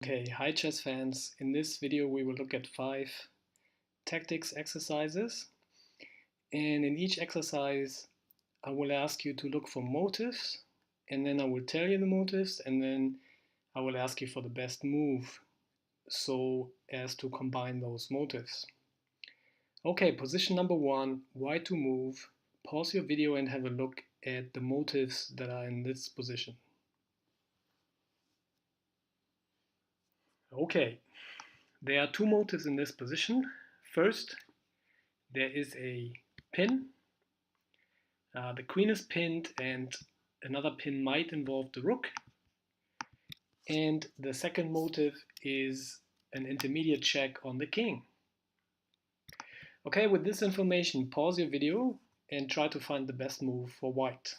Okay, hi chess fans. In this video we will look at 5 tactics exercises, and in each exercise I will ask you to look for motives, and then I will tell you the motives, and then I will ask you for the best move so as to combine those motives. Okay, position number 1, why to move. Pause your video and have a look at the motives that are in this position. Okay, there are 2 motives in this position. First, there is a pin. The queen is pinned and another pin might involve the rook. And the second motive is an intermediate check on the king. Okay, with this information, pause your video and try to find the best move for white.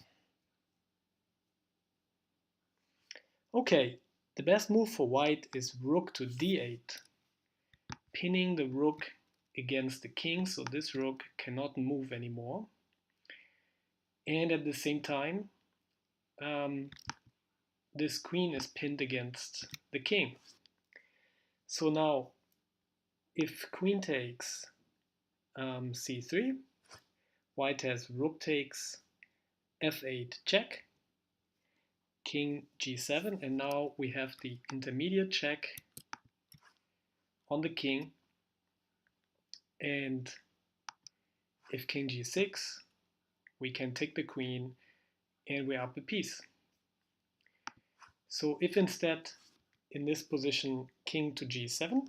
Okay, the best move for white is rook to d8, pinning the rook against the king, so this rook cannot move anymore. And at the same time, this queen is pinned against the king. So now, if queen takes c3, white has rook takes f8 check, king g7, and now we have the intermediate check on the king, and if king g6, we can take the queen and we're up a piece. So if instead in this position king to g7,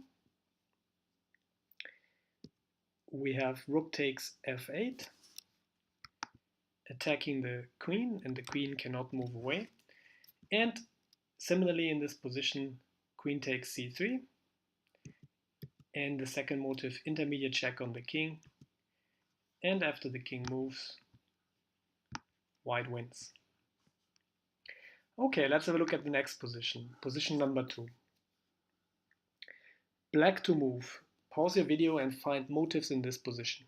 we have rook takes f8, attacking the queen, and the queen cannot move away. And similarly in this position, queen takes c3, and the second motive, intermediate check on the king, and after the king moves, white wins. Okay, let's have a look at the next position, position number 2. Black to move. Pause your video and find motives in this position.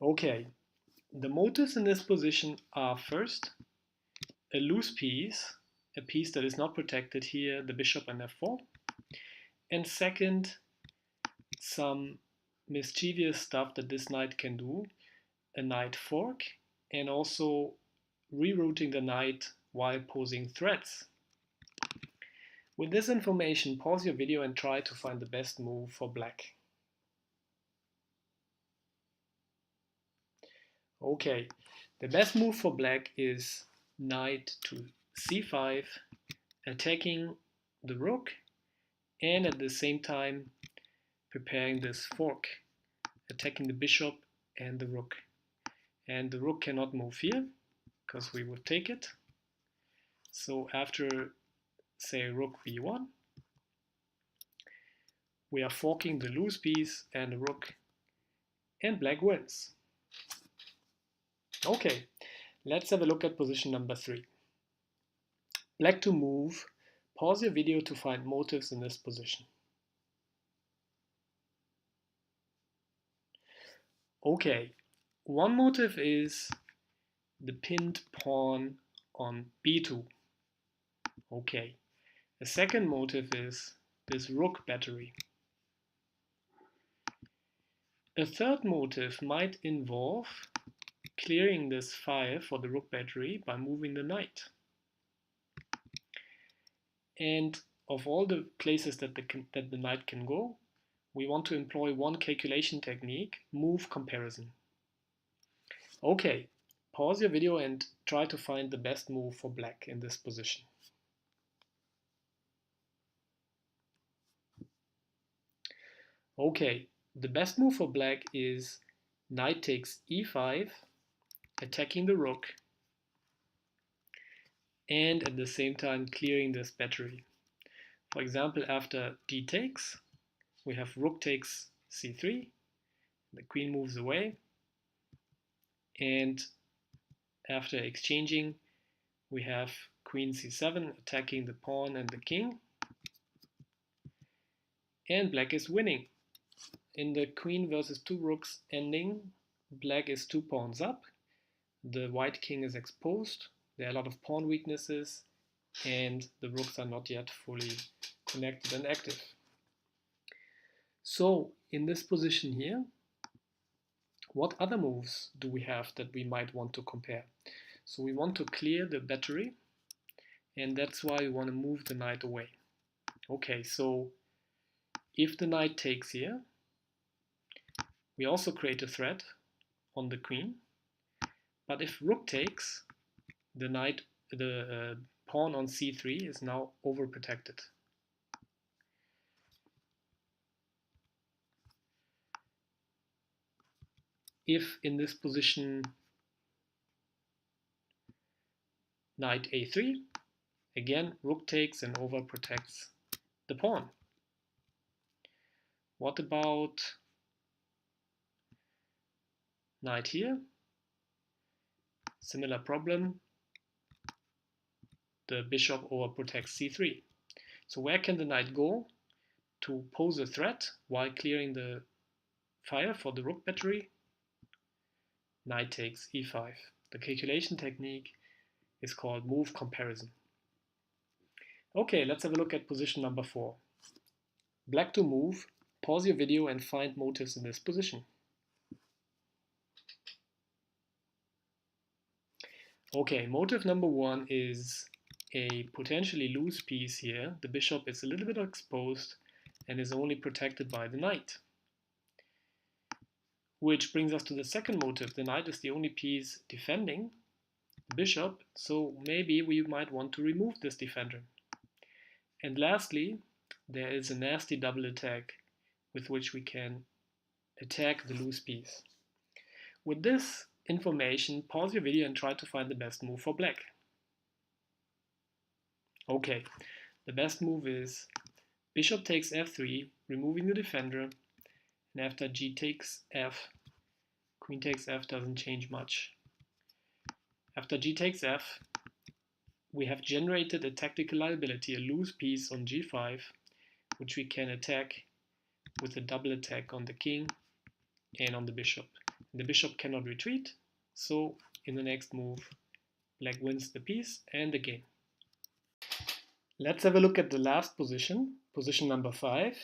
Okay, the motives in this position are first, a loose piece, a piece that is not protected here, the bishop and f4. And second, some mischievous stuff that this knight can do, a knight fork, and also rerouting the knight while posing threats. With this information, pause your video and try to find the best move for black. Okay, the best move for black is knight to c5, attacking the rook, and at the same time preparing this fork, attacking the bishop and the rook. And the rook cannot move here because we would take it. So after, say, rook b1, we are forking the loose piece and the rook, and black wins. Okay, let's have a look at position number 3. Black to move. Pause your video to find motives in this position. Okay, one motive is the pinned pawn on b2. Okay, the second motive is this rook battery. A third motive might involve clearing this file for the rook battery by moving the knight. And of all the places that the knight can go, we want to employ one calculation technique, move comparison. Okay, pause your video and try to find the best move for black in this position. Okay, the best move for black is knight takes e5, attacking the rook, and at the same time clearing this battery. For example, after d takes, we have rook takes c3, the queen moves away, and after exchanging, we have queen c7 attacking the pawn and the king, and black is winning. In the queen versus 2 rooks ending, black is 2 pawns up, the white king is exposed, there are a lot of pawn weaknesses, and the rooks are not yet fully connected and active. So in this position here, what other moves do we have that we might want to compare? So we want to clear the battery, and that's why we want to move the knight away. Okay, so if the knight takes here, we also create a threat on the queen. But if rook takes, the pawn on c3 is now overprotected. If in this position knight a3, again rook takes and overprotects the pawn. What about knight here? Similar problem. The bishop overprotects c3. So where can the knight go to pose a threat while clearing the fire for the rook battery? Knight takes e5. The calculation technique is called move comparison. Okay, let's have a look at position number 4. Black to move. Pause your video and find motives in this position. Okay, motive number 1 is a potentially loose piece here. The bishop is a little bit exposed and is only protected by the knight. Which brings us to the second motive. The knight is the only piece defending the bishop, so maybe we might want to remove this defender. And lastly, there is a nasty double attack with which we can attack the loose piece. With this information, pause your video and try to find the best move for black. Okay, the best move is bishop takes f3, removing the defender, and after g takes f, queen takes f doesn't change much. After g takes f, we have generated a tactical liability, a loose piece on g5, which we can attack with a double attack on the king and on the bishop. The bishop cannot retreat, so in the next move, black wins the piece and the game. Let's have a look at the last position, position number 5.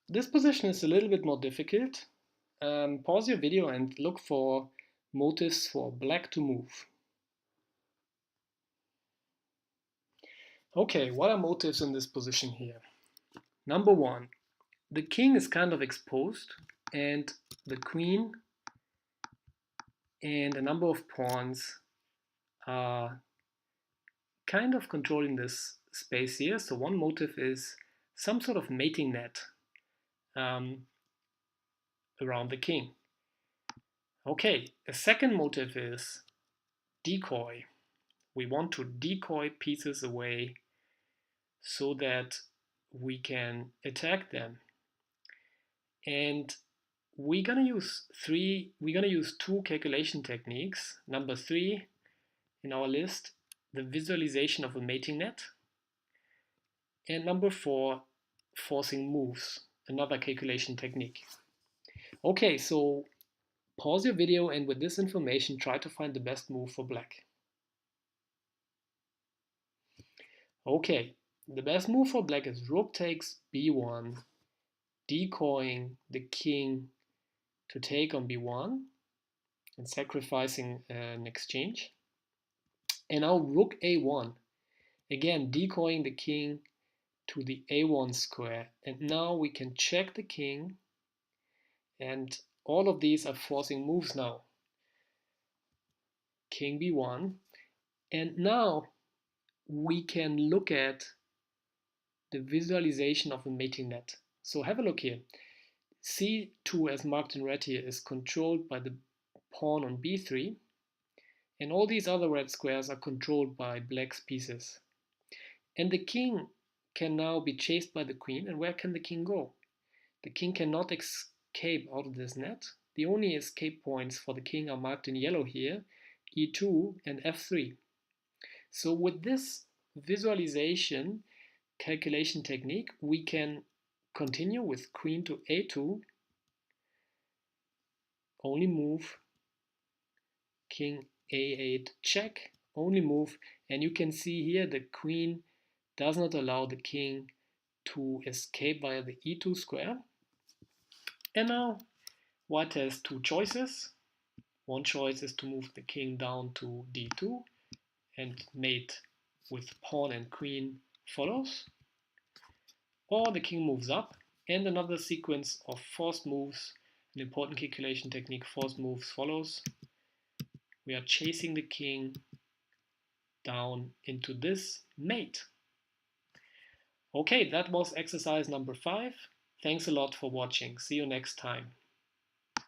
This position is a little bit more difficult. Pause your video and look for motives for black to move. Okay, what are motives in this position here? Number 1, the king is kind of exposed and the queen and a number of pawns are kind of controlling this space here. So one motive is some sort of mating net around the king. Okay, a second motive is decoy. We want to decoy pieces away so that we can attack them. And we're gonna use two calculation techniques. Number 3 in our list, the visualization of a mating net. And number 4, forcing moves, another calculation technique. Okay, so pause your video and with this information try to find the best move for black. Okay, the best move for black is rook takes b1, decoying the king to take on b1 and sacrificing an exchange. And now rook a1, again decoying the king to the a1 square. And now we can check the king, and all of these are forcing moves now. King b1, and now we can look at the visualization of a mating net. So have a look here. c2, as marked in red here, is controlled by the pawn on b3, and all these other red squares are controlled by black's pieces. And the king can now be chased by the queen, and where can the king go? The king cannot escape out of this net. The only escape points for the king are marked in yellow here, e2 and f3. So with this visualization calculation technique, we can continue with queen to a2, only move king a8 check, only move, and you can see here the queen does not allow the king to escape via the e2 square. And now white has two choices. One choice is to move the king down to d2 and mate with pawn and queen follows, or the king moves up, and another sequence of forced moves, an important calculation technique, forced moves follows. We are chasing the king down into this mate. Okay, that was exercise number 5. Thanks a lot for watching. See you next time.